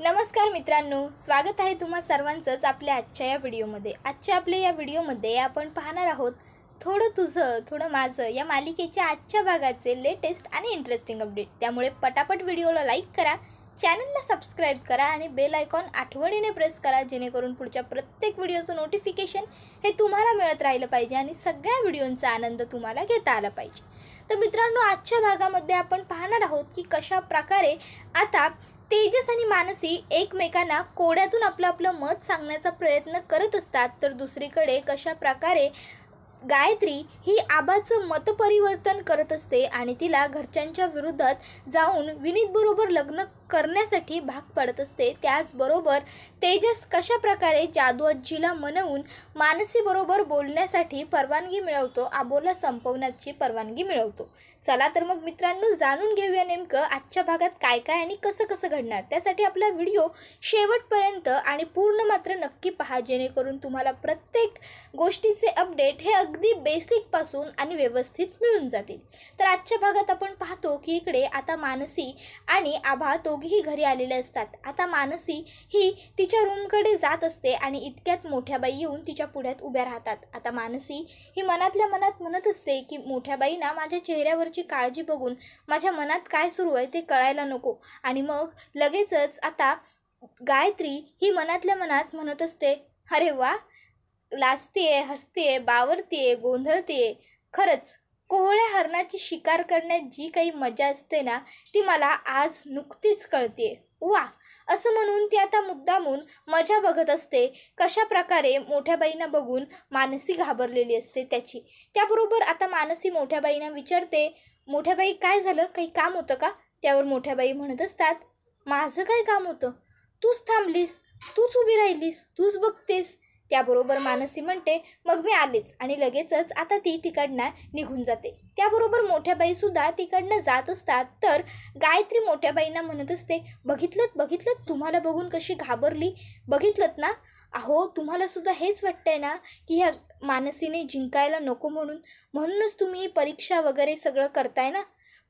नमस्कार मित्रांनो, स्वागत आहे तुम्हा सर्वांचंच आपल्या आजच्या या व्हिडिओमध्ये। आजच्या आपल्या या व्हिडिओमध्ये आपण पाहणार आहोत थोडं तुझं थोडं माझं या मालिकेच्या आजच्या भागाचे लेटेस्ट आणि इंटरेस्टिंग अपडेट। त्यामुळे पटापट व्हिडिओला लाईक करा, चॅनलला सबस्क्राइब करा आणि बेल आयकॉन आठवणीने प्रेस करा, जेणेकरून पुढच्या प्रत्येक व्हिडिओचं नोटिफिकेशन हे तुम्हाला मिळत राहिलं पाहिजे आणि सगळ्या व्हिडिओंचा आनंद तुम्हाला घेता आला पाहिजे। तर मित्रांनो, आजच्या भागामध्ये आपण पाहणार आहोत की कशा प्रकारे आता तेजस आणि मानसी एकमेकांना कोड्यातून आपलं मत सांगण्याचा प्रयत्न करत असतात, तर दुसरीकडे कशा प्रकारे गायत्री ही आबाचं मतपरिवर्तन करत असते आणि तिला घरच्यांच्या विरोधात जाऊन विनीतबरोबर लग्न करण्यासाठी भाग पडत असते। त्याचबरोबर तेजस कशा प्रकारे जादू आजीला मनवून मानसीबरोबर बोलण्यासाठी परवानगी मिळवतो, आबोला संपवण्याची परवानगी मिळवतो। चला तर मग मित्रांनो, जाणून घेऊया नेमकं आजच्या भागात काय काय आणि कसं कसं घडणार। त्यासाठी आपला व्हिडिओ शेवटपर्यंत आणि पूर्ण मात्र नक्की पहा, जेणेकरून तुम्हाला प्रत्येक गोष्टीचे अपडेट हे अगदी बेसिक पासून आणि व्यवस्थित मिळून जातील। तर आजच्या भागात आपण पाहतो की इकडे आता मानसी आणि आभा दोघेही घरी आलेले असतात। आता मानसी ही तिच्या रूमकडे जात असते आणि इतक्यात मोठ्या बाई येऊन तिच्या पुढ्यात उभ्या राहतात। आता मानसी ही मनातल्या मनात म्हणत असते की मोठ्या बाईंना माझ्या चेहऱ्यावरची काळजी बघून माझ्या मनात काय सुरू आहे ते कळायला नको। आणि मग लगेचच आता गायत्री ही मनातल्या मनात म्हणत असते, अरे वा, लाजतीये, हसतीये, बावरतीये, गोंधळतीये। खरंच कोवळ्या हरणाची शिकार करण्यात जी काही मजा असते ना, ती मला आज नुकतीच कळते। वा, असं म्हणून ती आता मुद्दामून मजा बघत असते कशा प्रकारे मोठ्या बाईंना बघून मानसी घाबरलेली असते त्याची। त्याबरोबर आता मानसी मोठ्या बाईंना विचारते, मोठ्या बाई काय झालं, काही काम होतं का? त्यावर मोठ्या बाई म्हणत असतात, माझं काय काम होतं, तूच थांबलीस, तूच उभी राहिलीस, तूच बघतेस। त्याबरोबर मानसी म्हणते, मग मी आलेच, आणि लगेचच आता ती तिकडनं निघून जाते। त्याबरोबर मोठ्या बाईसुद्धा तिकडनं जात असतात, तर गायत्री मोठ्या बाईंना म्हणत असते, बघितलं तुम्हाला बघून कशी घाबरली, बघितलं ना? अहो, तुम्हाला सुद्धा हेच वाटतंय ना की ह्या मानसीने जिंकायला नको म्हणूनच तुम्ही ही परीक्षा वगैरे सगळं करताय ना?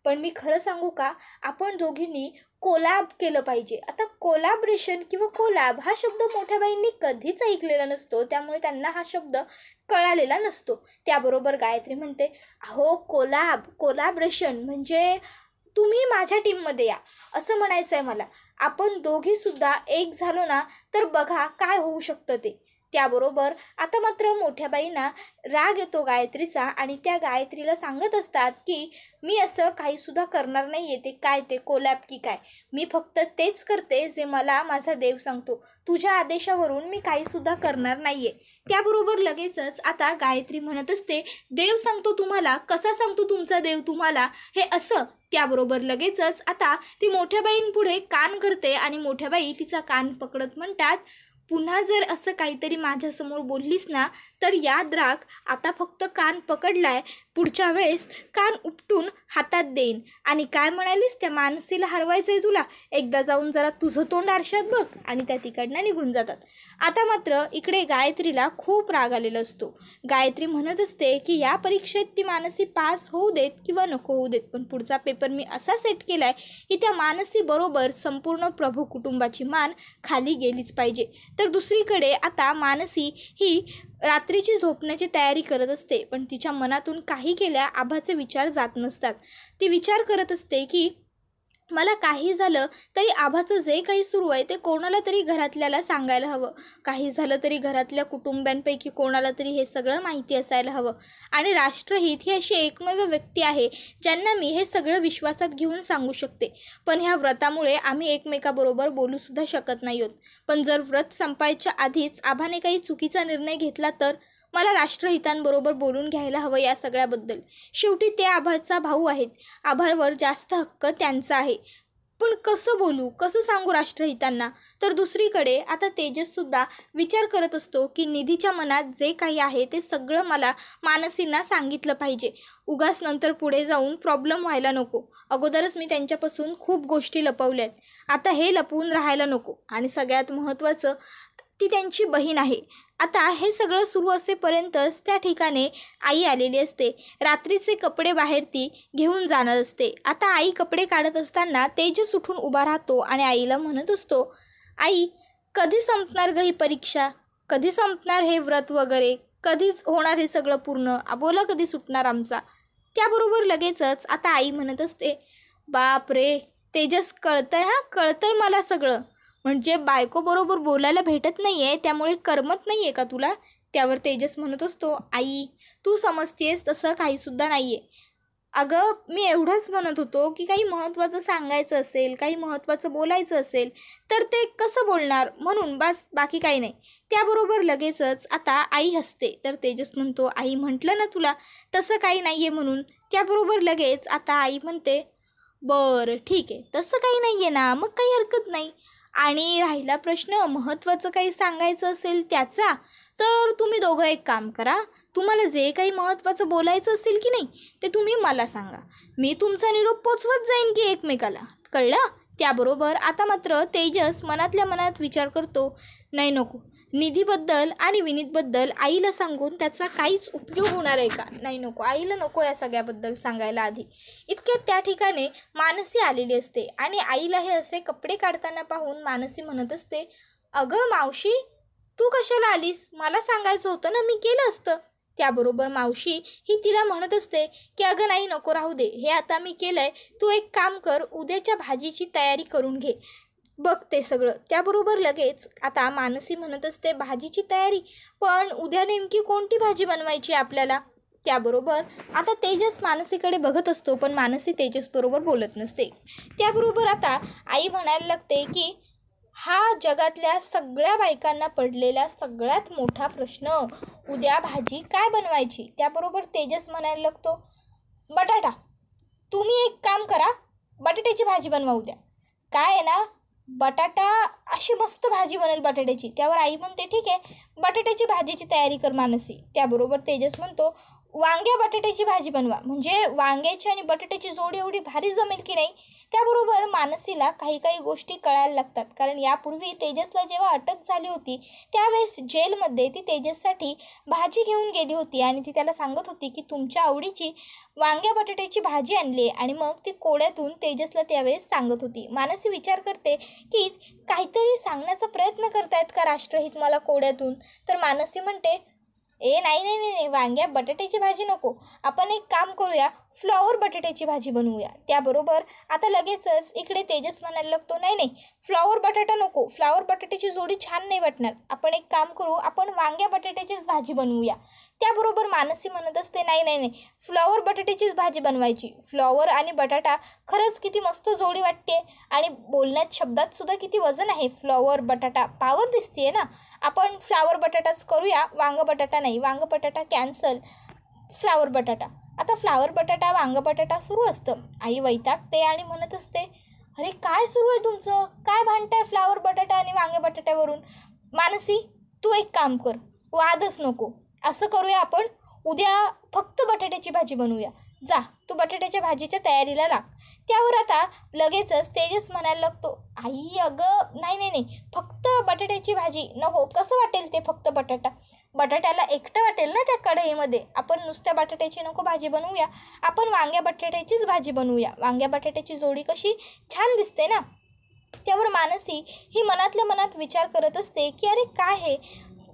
पण मी खरं सांगू का, आपण दोघींनी कोलॅब केलं पाहिजे। आता कोलॅबरेशन किंवा कोलॅब हा शब्द मोठ्या बाईंनी कधीच ऐकलेला नसतो, त्यामुळे त्यांना हा शब्द कळालेला नसतो। त्याबरोबर गायत्री म्हणते, अहो कोलॅबरेशन म्हणजे तुम्ही माझ्या टीममध्ये या असं म्हणायचं आहे मला। आपण दोघीसुद्धा एक झालो ना तर बघा काय होऊ शकतं ते। त्याबरोबर आता मात्र मोठ्या बाईंना राग येतो गायत्रीचा आणि त्या गायत्रीला सांगत असतात की मी असं काहीसुद्धा करणार नाही आहे, ते काय ते कोलॅब की काय, मी फक्त तेच करते जे मला माझा देव सांगतो, तुझ्या आदेशावरून मी काहीसुद्धा करणार नाही आहे। त्याबरोबर लगेचच आता गायत्री म्हणत असते, देव सांगतो तुम्हाला, कसा सांगतो तुमचा देव तुम्हाला, हे असं। त्याबरोबर लगेचच आता ती मोठ्या बाईंपुढे कान करते आणि मोठ्या बाई तिचा कान पकडत म्हणतात, पुन्हा जर असं काहीतरी माझ्यासमोर बोललीस ना तर याद राख, आता फक्त कान पकडलाय, पुढच्या वेळेस कान उपटून हातात देईन। आणि काय म्हणालीस, त्या मानसीला हरवायचं आहे तुला, एकदा जाऊन जरा तुझं तोंड आरशात बघ। आणि त्या तिकडनं निघून जातात। आता मात्र इकडे गायत्रीला खूप राग आलेला असतो। गायत्री म्हणत असते की या परीक्षेत ती मानसी पास होऊ देत किंवा नको होऊ देत, पण पुढचा पेपर मी असा सेट केलाय की त्या मानसी बरोबर संपूर्ण प्रभू कुटुंबाची मान खाली गेलीच पाहिजे। तर दुसरीकडे आता मानसी ही रात्रीची झोपण्याची तयारी करत असते, पण तिच्या मनातून काही केल्या आभाचे विचार जात नसतात। ती विचार करत असते की मला काही झालं तरी आभाचं जे काही सुरू आहे ते कोणाला तरी घरातल्याला सांगायला हवं, काही झालं तरी घरातल्या कुटुंबांपैकी कोणाला तरी हे सगळं माहिती असायला हवं। आणि राष्ट्रहित ही अशी एकमेव व्यक्ती आहे ज्यांना मी हे सगळं विश्वासात घेऊन सांगू शकते, पण ह्या व्रतामुळे आम्ही एकमेकाबरोबर बोलूसुद्धा शकत नाही आहोत। पण जर व्रत संपायच्या आधीच आभाने काही चुकीचा निर्णय घेतला तर मला राष्ट्रहितांबरोबर बोलून घ्यायला हवं या सगळ्याबद्दल। शेवटी ते आभाचा भाऊ आहेत, आभावर जास्त हक्क त्यांचा आहे, पण कसं बोलू, कसं सांगू राष्ट्रहितांना? तर दुसरीकडे आता तेजससुद्धा विचार करत असतो की निधीच्या मनात जे काही आहे ते सगळं मला मानसींना सांगितलं पाहिजे, उगाच नंतर पुढे जाऊन प्रॉब्लेम व्हायला नको। अगोदरच मी त्यांच्यापासून खूप गोष्टी लपवल्यात, आता हे लपवून राहायला नको। आणि सगळ्यात महत्त्वाचं, ती त्यांची बहीण आहे। आता हे सगळं सुरू असेपर्यंतच त्या ठिकाणी आई आलेली असते। रात्रीचे कपडे बाहेर ती घेऊन जाणार असते। आता आई कपडे काढत असताना तेजस उठून उभा राहतो आणि आईला म्हणत असतो, आई, कधी संपणार ग ही परीक्षा? कधी संपणार हे व्रत वगैरे? कधीच होणार हे सगळं पूर्ण? अबोला कधी सुटणार आमचा? त्याबरोबर लगेचच आता आई म्हणत असते, बाप रे तेजस, कळतंय मला सगळं. म्हणजे बायको बरोबर बोलायला भेटत नाही आहे, त्यामुळे करमत नाही आहे का तुला? त्यावर तेजस म्हणत असतो, आई तू समजतेस तसं काहीसुद्धा नाही आहे. अगं मी एवढंच म्हणत होतो की काही महत्त्वाचं सांगायचं असेल, काही महत्त्वाचं बोलायचं असेल तर ते कसं बोलणार, म्हणून बस, बाकी काही नाही. त्याबरोबर लगेचच आता आई हसते. तर तेजस म्हणतो, आई म्हटलं ना तुला तसं काही नाही आहे म्हणून. त्याबरोबर लगेच आता आई म्हणते, बरं ठीक आहे, तसं काही नाही आहे ना, मग काही हरकत नाही. आणि राहिला प्रश्न महत्त्वाचं काही सांगायचं असेल त्याचा, तर तुम्ही दोघं एक काम करा, तुम्हाला जे काही महत्त्वाचं बोलायचं असेल की नाही ते तुम्ही मला सांगा, मी तुमचा निरोप पोचवत जाईन की एकमेकाला, कळलं? त्याबरोबर आता मात्र तेजस मनातल्या मनात विचार करतो, नाही नको, निधीबद्दल आणि विनीतबद्दल आईला सांगून त्याचा काहीच उपयोग होणार आहे का? नाही नको, आईला नको या सगळ्याबद्दल सांगायला. आधी इतक्यात त्या ठिकाणी मानसी आलेली असते आणि आईला हे असे कपडे काढताना पाहून मानसी म्हणत असते, अगं मावशी, तू कशाला आलीस? मला सांगायचं होतं ना, मी केलं असतं. त्याबरोबर मावशी ही तिला म्हणत असते की अगं नाही, नको, राहू दे, हे आता मी केलं आहे, तू एक काम कर, उद्याच्या भाजीची तयारी करून घे, बघते सगळं. त्याबरोबर लगेच आता मानसी म्हणत असते, भाजीची तयारी? पण उद्या नेमकी कोणती भाजी बनवायची आपल्याला? त्याबरोबर आता तेजस मानसीकडे बघत असतो, पण मानसी तेजसबरोबर बोलत नसते. त्याबरोबर आता आई म्हणायला लागते की हा जगातल्या सगळ्या बायकांना पडलेला सगळ्यात मोठा प्रश्न, उद्या भाजी काय बनवायची? त्याबरोबर तेजस म्हणायला लागतो, बटाटा. तुम्ही एक काम करा, बटाट्याची भाजी बनवा उद्या. काय आहे ना, बटाटा अशी मस्त भाजी बनेल बटाट्याची. त्यावर आई म्हणते, ठीक आहे, बटाट्याची भाजीची तयारी कर मानसी. त्याबरोबर तेजस म्हणतो, वांग्या बटाट्याची भाजी बनवा, म्हणजे वांग्याची आणि बटाट्याची जोडी एवढी भारी जमेल की नाही. त्याबरोबर मानसीला काही काही गोष्टी कळायला लागतात, कारण यापूर्वी तेजसला जेव्हा अटक झाली होती त्यावेळेस जेलमध्ये ती तेजससाठी भाजी घेऊन गेली होती आणि ती त्याला सांगत होती की तुमच्या आवडीची वांग्या बटाट्याची भाजी आणली, आणि मग ती कोड्यातून तेजसला त्यावेळेस सांगत होती. मानसी विचार करते की काहीतरी सांगण्याचा प्रयत्न करतायत का राष्ट्रहित मला कोड्यातून. तर मानसी म्हणते, नाही, वांग्या बटाट्याची भाजी नको, आपण एक काम करूया, फ्लॉवर बटाट्याची भाजी बनवूया. त्याबरोबर आता लगेचच इकडे तेजस म्हणायला लागतो, नाही, फ्लॉवर बटाटा नको, फ्लॉवर बटाट्याची जोडी छान नाही वाटणार, आपण एक काम करू, आपण वांग्या बटाट्याचीच भाजी बनवूया. त्याबरोबर मानसी म्हणत असते, नाही, फ्लॉवर बटाट्याचीच भाजी बनवायची. फ्लॉवर आणि बटाटा खरंच किती मस्त जोडी वाटते, आणि बोलण्यात शब्दात सुद्धा किती वजन आहे. फ्लॉवर बटाटा पावर दिसते ना, आपण फ्लॉवर बटाटाच करूया, वांग बटाटा नाही, वांग बटाटा कॅन्सल, फ्लॉवर बटाटा. आता फ्लॉवर बटाटा वांग बटाटा सुरू असतं. आई वैतागते आणि म्हणत असते, अरे काय सुरू आहे तुमचं, काय भांडताय फ्लॉवर बटाटा आणि वांगे बटाट्यावरून? मानसी, तू एक काम कर, वादच नको, असं करूया, आपण उद्या फक्त बटाट्याची भाजी बनवूया. जा, तू बटाट्याच्या भाजीच्या तयारीला लाग. त्यावर आता लगेचच तेजस म्हणायला लागतो, आई अगं नाही, फक्त बटाट्याची भाजी नको, कसं वाटेल ते फक्त बटाटा? बटाट्याला एकटं वाटेल ना त्या कढईमध्ये. आपण नुसत्या बटाट्याची नको भाजी बनवूया, आपण वांग्या बटाट्याचीच भाजी बनवूया, वांग्या बटाट्याची जोडी कशी छान दिसते ना. त्यावर मानसी ही मनातल्या मनात विचार करत असते की अरे काय हे.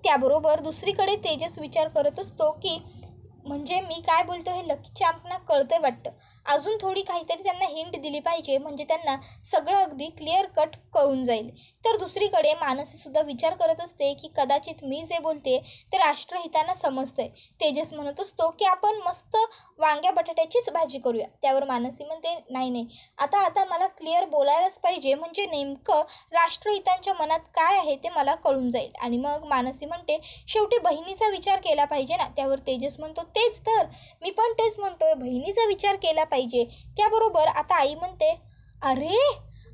त्याबरोबर दुसरीकडे तेजस विचार करत असतो की म्हणजे मी काय बोलतो हे लकी चॅम्पना कळतंय वाटतं, अजून थोडी काहीतरी त्यांना हिंट दिली पाहिजे, म्हणजे त्यांना सगळं अगदी क्लिअर कट कळून जाईल. तर दुसरीकडे मानसीसुद्धा विचार करत असते की कदाचित मी जे बोलते ते राष्ट्रहितांना समजतंय. तेजस म्हणत असतो की आपण मस्त वांग्या बटाट्याचीच भाजी करूया. त्यावर मानसी म्हणते, नाही, आता मला क्लिअर बोलायलाच पाहिजे, म्हणजे नेमकं राष्ट्रहितांच्या मनात काय आहे ते मला कळून जाईल. आणि मग मानसी म्हणते, शेवटी बहिणीचा विचार केला पाहिजे ना. त्यावर तेजस म्हणतो, तेच तर, मी पण तेच म्हणतोय, बहिणीचा विचार केला पाहिजे. त्याबरोबर आता आई म्हणते, अरे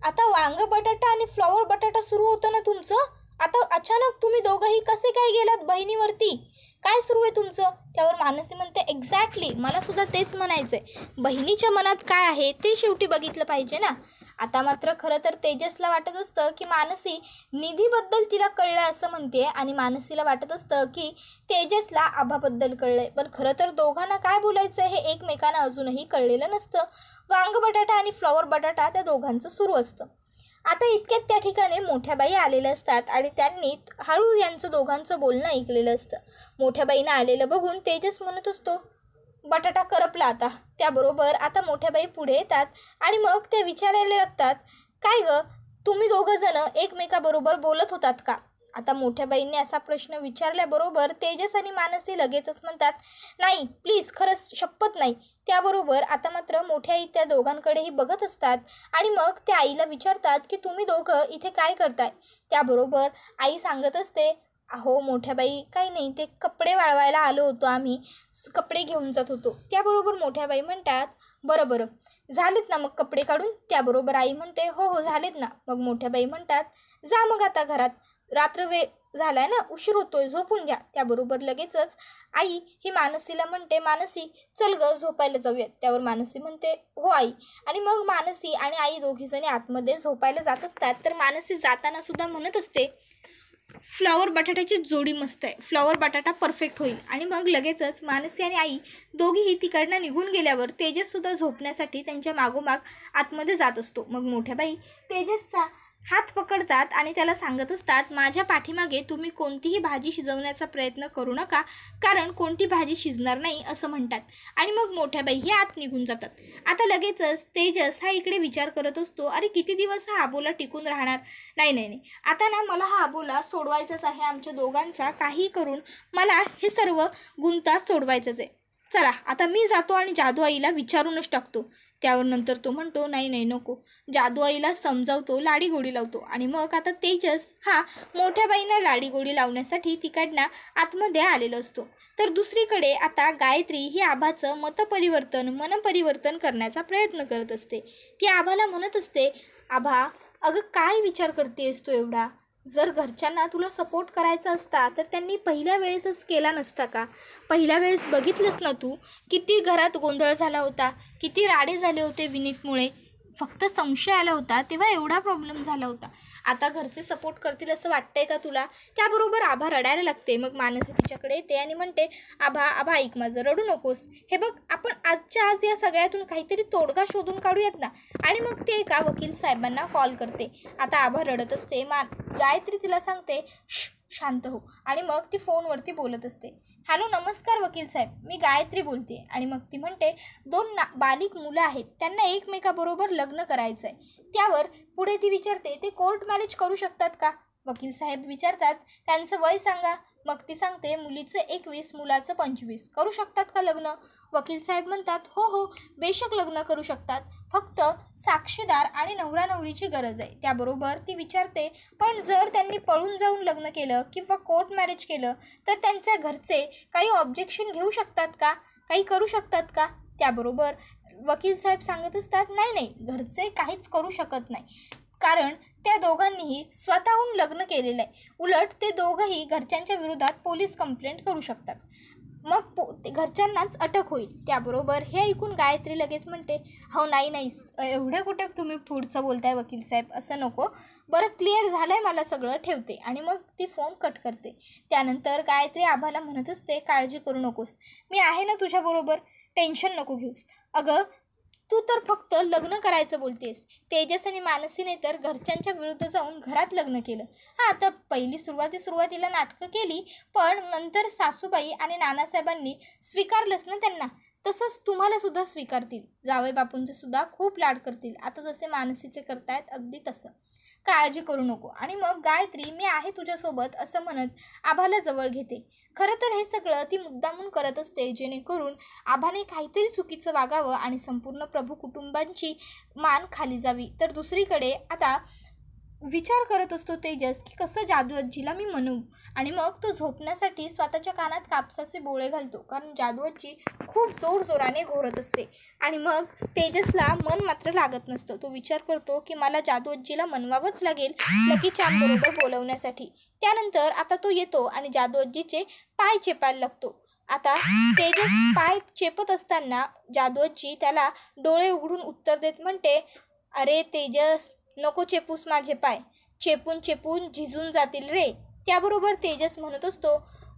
आता वांग बटाटा आणि फ्लॉवर बटाटा सुरू होतं ना तुमचं, आता अचानक तुम्ही दोघंही कसे काय गेलात बहिणीवरती, काय सुरू आहे तुमचं? त्यावर मानसी म्हणते, एक्झॅक्टली, मला सुद्धा तेच म्हणायचं आहे, बहिणीच्या मनात काय आहे ते शेवटी बघितलं पाहिजे ना. आता मात्र खरं तर तेजसला वाटत असतं की मानसी निधीबद्दल तिला कळलं असं म्हणते, आणि मानसीला वाटत असतं की तेजसला आभाबद्दल कळलंय. पण खरं तर दोघांना काय बोलायचं हे एकमेकांना अजूनही कळलेलं नसतं. वांग बटाटा आणि फ्लॉवर बटाटा त्या दोघांचं सुरू असतं. आता इतक्यात त्या ठिकाणी मोठ्याबाई आलेल्या असतात आणि त्यांनी हळू यांचं दोघांचं बोलणं ऐकलेलं असतं. मोठ्याबाईंना आलेलं बघून तेजस म्हणत असतो, बटाटा करपला आता. त्याबरोबर आता मोठ्याबाई पुढे येतात आणि मग ते विचारायला लागतात, काय ग, तुम्ही दोघं जण एकमेकाबरोबर बोलत होतात का? आता मोठ्याबाईंनी असा प्रश्न विचारल्याबरोबर तेजस आणि मानसी लगेचच म्हणतात, नाही प्लीज, खरंच शपथ नाही. त्याबरोबर आता मात्र मोठ्या आई त्या दोघांकडेही बघत असतात आणि मग त्या आईला विचारतात की तुम्ही दोघं इथे काय करताय? त्याबरोबर आई सांगत असते, अहो मोठ्याबाई, काही नाही, ते कपडे वाळवायला आलो होतो, आम्ही कपडे घेऊन जात होतो. त्याबरोबर मोठ्याबाई म्हणतात, बरं झालेत ना मग कपडे काढून? त्याबरोबर आई म्हणते, हो झालेत ना. मग मोठ्याबाई म्हणतात, जा मग आता घरात, रात्र वेळ झालाय ना, उशीर होतोय, झोपून घ्या. त्याबरोबर लगेचच आई ही मानसीला म्हणते, मानसी चल ग झोपायला जाऊयात. त्यावर मानसी म्हणते, हो आई. आणि मग मानसी आणि आई दोघीजणी आतमध्ये झोपायला जात असतात. तर मानसी जाताना सुद्धा म्हणत असते, फ्लॉवर बटाट्याची जोडी मस्त आहे, फ्लॉवर बटाटा परफेक्ट होईल. आणि मग लगेचच मानसी आणि आई दोघीही तिकडनं निघून गेल्यावर तेजससुद्धा झोपण्यासाठी त्यांच्या मागोमाग आतमध्ये जात असतो. मग मोठ्याबाई तेजसचा हात पकडतात आणि त्याला सांगत असतात, माझ्या पाठीमागे तुम्ही कोणतीही भाजी शिजवण्याचा प्रयत्न करू नका, कारण कोणती भाजी शिजणार नाही असं म्हणतात. आणि मग मोठ्याबाई हे आत निघून जातात. आता लगेचच तेजस हा इकडे विचार करत असतो, अरे किती दिवस हा अबोला टिकून राहणार? नाही, आता ना मला हा अबोला सोडवायचाच आहे, आमच्या दोघांचा काही करून मला हे सर्व गुंता सोडवायचंच आहे. चला आता मी जातो आणि जादू आईला विचारूनच टाकतो. त्यावर नंतर तो म्हणतो, नाही नको. जादू आईला समजावतो, लाडीगोडी लावतो. आणि मग आता तेजस हा मोठ्याबाईंना लाडीगोडी लावण्यासाठी तिकडनं आतमध्ये आलेलो असतो. तर दुसरीकडे आता गायत्री ही आभाचं मनपरिवर्तन करण्याचा प्रयत्न करत असते. ती आभाला म्हणत असते, आभा अगं काय विचार करतेस तू एवढा? जर घरच्यांना तुला सपोर्ट करायचा असता तर त्यांनी पहिल्या वेळेसच केला नसता का? पहिल्या वेळेस बघितलंस ना तू, किती घरात गोंधळ झाला होता, किती राडे झाले होते विनीतमुळे. फक्त संशय आला होता तेव्हा एवढा प्रॉब्लेम झाला होता. आता घरचे सपोर्ट करतील असं वाटतंय का तुला? त्याबरोबर आभा रडायला लागते. मग मानसी तिच्याकडे येते आणि म्हणते, आभा ऐक माझं, रडू नकोस. हे बघ, आपण आजच्या आज या सगळ्यातून काहीतरी तोडगा शोधून काढूयात ना. आणि मग ते एका वकील साहेबांना कॉल करते. आता आभा रडत असते. गायत्री तिला सांगते, शांत हो. आणि मग ती फोनवरती बोलत असते, हॅलो नमस्कार वकील साहेब, मी गायत्री बोलते. आणि मग ती म्हणते, दोन बालिक मुलं आहेत, त्यांना एकमेकाबरोबर लग्न करायचं आहे. त्यावर पुढे ती विचारते, ते कोर्ट मॅरेज करू शकतात का? वकील साहेब विचारतात, त्यांचं वय सांगा. मग ती सांगते, मुलीचं 21, मुलाचं 25. करू शकतात का लग्न? वकील साहेब म्हणतात, हो बेशक लग्न करू शकतात, फक्त साक्षीदार आणि नवरा नवरीची गरज आहे. त्याबरोबर ती विचारते, पण जर त्यांनी पळून जाऊन लग्न केलं किंवा कोर्ट मॅरेज केलं तर त्यांच्या घरचे काही ऑब्जेक्शन घेऊ शकतात का? काही करू शकतात का? त्याबरोबर वकील साहेब सांगत असतात, नाही, घरचे काहीच करू शकत नाही, कारण त्या दोघांनीही स्वतःहून लग्न केलेलं आहे. उलट ते दोघंही घरच्यांच्या विरोधात पोलीस कंप्लेंट करू शकतात, मग घरच्यांनाच अटक होईल. त्याबरोबर हे ऐकून गायत्री लगेच म्हणते, हो नाही, एवढे कुठे तुम्ही पुढचं बोलताय वकील साहेब, असं नको. बरं क्लिअर झालं आहे मला सगळं, ठेवते. आणि मग ती फोन कट करते. त्यानंतर गायत्री आभाला म्हणत असते, काळजी करू नकोस, मी आहे ना तुझ्याबरोबर, टेन्शन नको घेऊस. अगं तू तर फक्त लग्न करायचं बोलतेस. तेजस आणि मानसीने तर घरच्यांच्या विरुद्ध जाऊन घरात लग्न केलं. आता पहिली सुरुवातीला नाटकं केली, पण नंतर सासूबाई आणि नानासाहेबांनी स्वीकारलंच ना त्यांना. तसंच तुम्हाला सुद्धा स्वीकारतील, जावई बापूंचे सुद्धा खूप लाड करतील, आता जसे मानसीचे करतायत अगदी तसं. काळजी करू नको. आणि मग गायत्री, मी आहे तुझ्यासोबत असं म्हणत आभाला जवळ घेते. खरं तर हे सगळं ती मुद्दामून करत असते, जेणेकरून आभाने काहीतरी चुकीचं वागावं आणि संपूर्ण प्रभू कुटुंबांची मान खाली जावी. तर दुसरीकडे आता विचार करत असतो तेजस की कसं जादू आजीला मी म्हणू. आणि मग तो झोपण्यासाठी स्वतःच्या कानात कापसाचे बोळे घालतो, कारण जादू आजी खूप जोराने घोरत असते. आणि मग तेजसला मन मात्र लागत नसतं. तो विचार करतो की मला जादू आजीला मनवावंच लागेल लकी चार्म बरोबर बोलवण्यासाठी. त्यानंतर आता तो येतो आणि जादू आजीचे पाय चेपायला लागतो. आता तेजस पाय चेपत असताना जादू आजी त्याला डोळे उघडून उत्तर देत म्हणते, अरे तेजस, नको चेपूस माझे पाय, चेपून झिजून जातील रे. त्याबरोबर तेजस म्हणत असतो,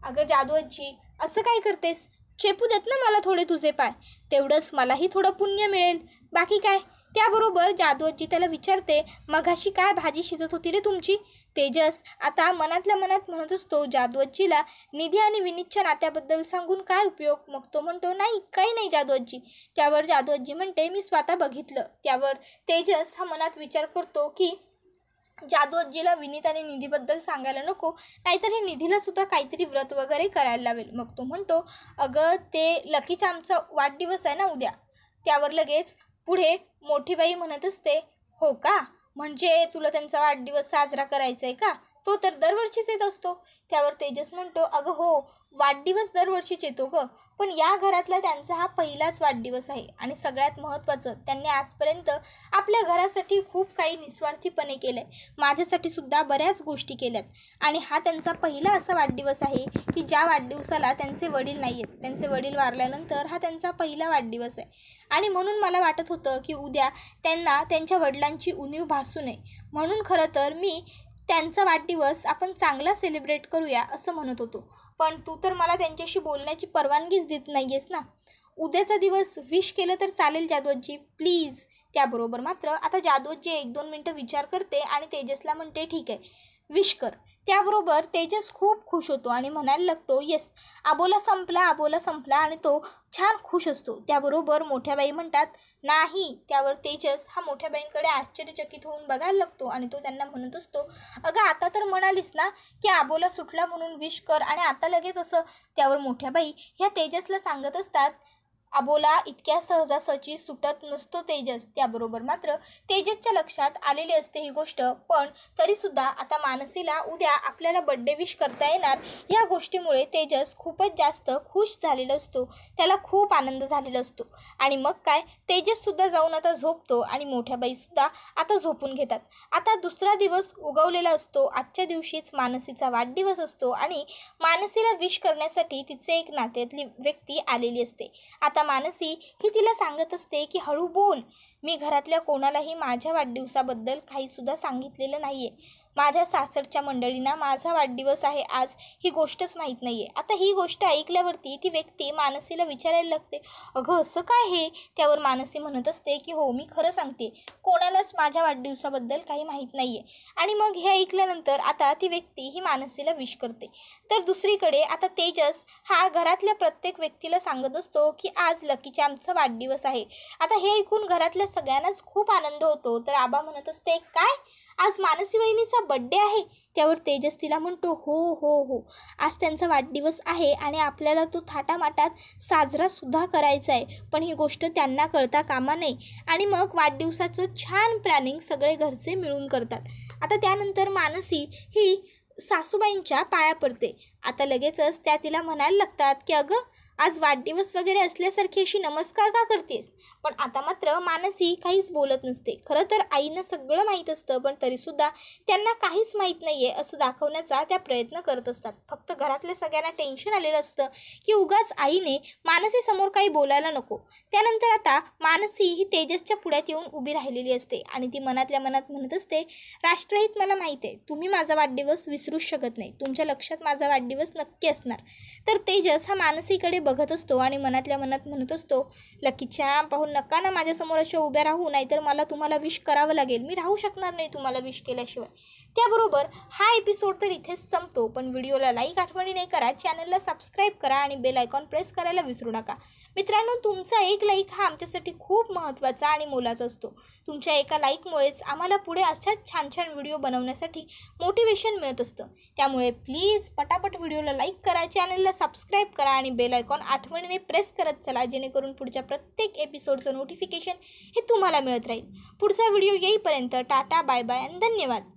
अगं जादू आजी असं काय करतेस, चेपू देत ना मला थोडे तुझे पाय, तेवढंच मलाही थोडं पुण्य मिळेल, बाकी काय. त्याबरोबर जादू आजी त्याला विचारते, मघाशी काय भाजी शिजत होती रे तुमची? तेजस आता मनातल्या मनात म्हणत असतो जादू आजीला निधी आणि विनीतच्या नात्याबद्दल सांगून काय उपयोग. मग तो म्हणतो, नाही काही नाही जादू आजी. त्यावर जादू आजी म्हणते, मी स्वतः बघितलं. त्यावर तेजस हा मनात विचार करतो की जादू आजीला विनीत आणि निधीबद्दल सांगायला नको, नाहीतर हे निधीला सुद्धा काहीतरी व्रत वगैरे करायला लावेल. मग तो म्हणतो, अगं ते लकीचा आमचा वाढदिवस आहे ना उद्या. त्यावर लगेच पुढे मोठी बाई म्हणत असते, हो का, म्हणजे तुला त्यांचा वाढदिवस साजरा करायचा आहे का? तो तर दरवर्षीच येत असतो. त्यावर तेजस म्हणतो, अगं हो, वाढदिवस दरवर्षीच येतो गं, पण या घरातला त्यांचा हा पहिलाच वाढदिवस आहे. आणि सगळ्यात महत्त्वाचं, त्यांनी आजपर्यंत आपल्या घरासाठी खूप काही निस्वार्थीपणे केलं आहे. माझ्यासाठी सुद्धा बऱ्याच गोष्टी केल्यात. आणि हा त्यांचा पहिला असा वाढदिवस आहे की ज्या वाढदिवसाला त्यांचे वडील नाही आहेत. त्यांचे वडील वारल्यानंतर हा त्यांचा पहिला वाढदिवस आहे. आणि म्हणून मला वाटत होतं की उद्या त्यांना त्यांच्या वडिलांची उणीव भासू नये, म्हणून खरं तर मी त्यांचा वाढदिवस आपण चांगला सेलिब्रेट करूया असं म्हणत होतो. पण तू तर मला त्यांच्याशी बोलण्याची परवानगीच देत नाही आहेस ना. उद्याचा दिवस विश केलं तर चालेल जादू आजी, प्लीज. त्याबरोबर मात्र आता जादू आजी 1-2 मिनटं विचार करते आणि तेजसला म्हणते, ठीक आहे, विश कर. त्याबरोबर तेजस खूप खुश होतो आणि म्हणायला लागतो, येस, अबोला संपला. आणि तो छान खुश असतो. त्याबरोबर मोठ्या बाई म्हणतात, नाही. त्यावर तेजस हा मोठ्या बाईंकडे आश्चर्यचकित होऊन बघायला लागतो आणि तो त्यांना म्हणत असतो, अगं आता तर म्हणालीस ना की अबोला सुटला म्हणून विश कर आणि आता लगेच असं. त्यावर मोठ्या बाई ह्या तेजसला सांगत असतात, अबोला इतक्या सहजासहजी सुटत नसतो तेजस. त्याबरोबर मात्र तेजसच्या लक्षात आलेली असते ही गोष्ट, पण तरीसुद्धा आता मानसीला उद्या आपल्याला बड्डे विश करता येणार या गोष्टीमुळे तेजस खूपच जास्त खुश झालेला असतो. त्याला खूप आनंद झालेला असतो. आणि मग काय, तेजससुद्धा जाऊन आता झोपतो आणि मोठ्या बाईसुद्धा आता झोपून घेतात. आता दुसरा दिवस उगवलेला असतो. आजच्या दिवशीच मानसीचा वाढदिवस असतो आणि मानसीला विश करण्यासाठी तिचे एक नात्यातली व्यक्ती आलेली असते. आता मानसी ही तिला सांगत असते की हळू बोल, मी घरातल्या कोणालाही माझ्या वाढदिवसाबद्दल काहीसुद्धा सांगितलेलं नाही आहे. माझ्या सासरच्या मंडळींना माझा वाढदिवस आहे आज ही गोष्टच माहीत नाही आहे. आता ही गोष्ट ऐकल्यावरती ती व्यक्ती मानसीला विचारायला लागते, अगं असं काय हे? त्यावर मानसी म्हणत असते की हो, मी खरं सांगते, कोणालाच माझ्या वाढदिवसाबद्दल काही माहीत नाही आहे. आणि मग हे ऐकल्यानंतर आता ती व्यक्ती ही मानसीला विश करते. तर दुसरीकडे आता तेजस हा घरातल्या प्रत्येक व्यक्तीला सांगत असतो की आज लकीचा आमचा वाढदिवस आहे. आता हे ऐकून घरातल्या सगळ्यांनाच खूप आनंद होतो. तर आबा म्हणत असते, काय आज मानसी वहिनीचा बड्डे आहे? त्यावर तेजस तिला म्हणतो, हो, आज त्यांचा वाढदिवस आहे आणि आपल्याला तो थाटामाटात साजरासुद्धा करायचा आहे. पण ही गोष्ट त्यांना कळता कामा नये. आणि मग वाढदिवसाचं छान प्लॅनिंग सगळे घरचे मिळून करतात. आता त्यानंतर मानसी ही सासूबाईंच्या पाया पडते. आता लगेचच त्या तिला म्हणायला लागतात की अगं आज वाढदिवस वगैरे असल्यासारखी अशी नमस्कार का करतेस? पण आता मात्र मानसी काहीच बोलत नसते. खरं तर आईनं सगळं माहीत असतं, पण तरीसुद्धा त्यांना काहीच माहीत नाही आहे असं दाखवण्याचा त्या प्रयत्न करत असतात. फक्त घरातल्या सगळ्यांना टेन्शन आलेलं असतं की उगाच आईने मानसीसमोर काही बोलायला नको. त्यानंतर आता मानसी ही तेजसच्या पुढ्यात येऊन उभी राहिलेली असते आणि ती मनातल्या मनात म्हणत असते, राष्ट्रहित मला माहीत आहे, तुम्ही माझा वाढदिवस विसरूच शकत नाही, तुमच्या लक्षात माझा वाढदिवस नक्की असणार. तर तेजस हा मानसीकडे बघत असतो आणि मनातल्या मनात म्हणत असतो, लकीच्या पाहून नका ना माझ्यासमोर अशा उभ्या राहू, नाहीतर मला तुम्हाला विश करावं लागेल, मी राहू शकणार नाही तुम्हाला विश केल्याशिवाय. त्याबरोबर हा एपिसोड तर इथेच संपतो, पण व्हिडिओला लाईक आठवणीने करा, चॅनलला सबस्क्राईब करा आणि बेल आयकॉन प्रेस करायला विसरू नका. मित्रांनो, तुमचा एक लाईक हा आमच्यासाठी खूप महत्त्वाचा आणि मोलाचा असतो. तुमच्या एका लाईकमुळेच आम्हाला पुढे अशाच छान छान व्हिडिओ बनवण्यासाठी मोटिवेशन मिळत असतं. त्यामुळे प्लीज पटापट व्हिडिओला लाईक करा, चॅनलला सबस्क्राईब करा आणि बेल आयकॉन आठवणीने प्रेस करत चला, जेणेकरून पुढच्या प्रत्येक एपिसोडचं नोटिफिकेशन हे तुम्हाला मिळत राहील. पुढचा व्हिडिओ येईपर्यंत टाटा, बाय बाय आणि धन्यवाद.